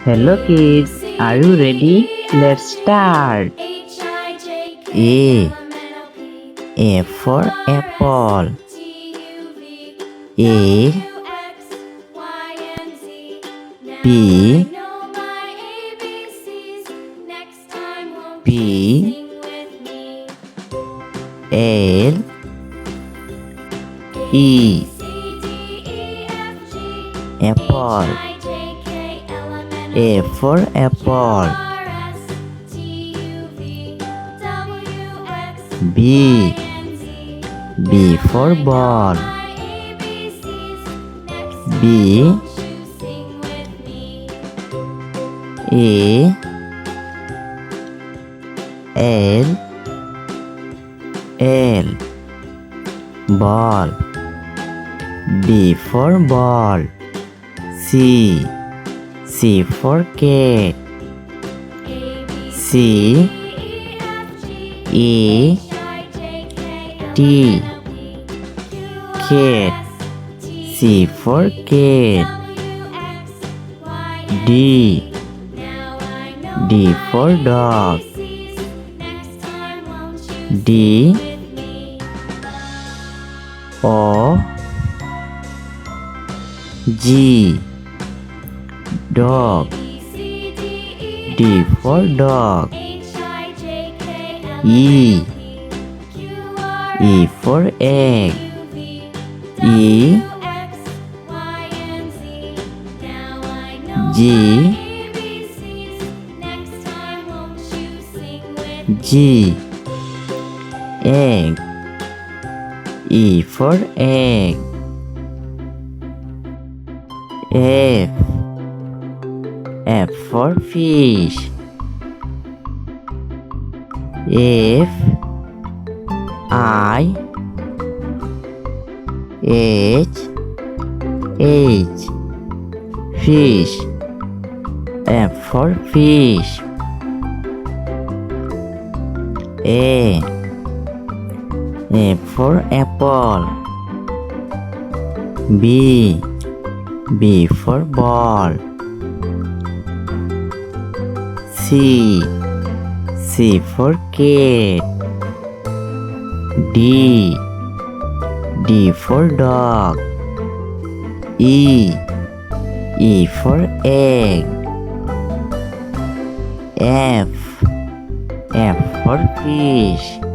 Hello kids, are you ready? Let's start. A. A for apple. A. B. B. L. E. Apple. A for apple. B. B for ball. B. A. L. L. Ball. B for ball. C. C for cat. C. E. T. Cat. C for cat. D. D for dog. D. O. G. Dog. D for dog. E. E for egg. E. G. G. Egg. E for egg. F. F for fish. F. I. H. H. Fish. F for fish. A. A for apple. B. B for ball. C. C for cat. D. D for dog. E. E for egg. F. F for fish.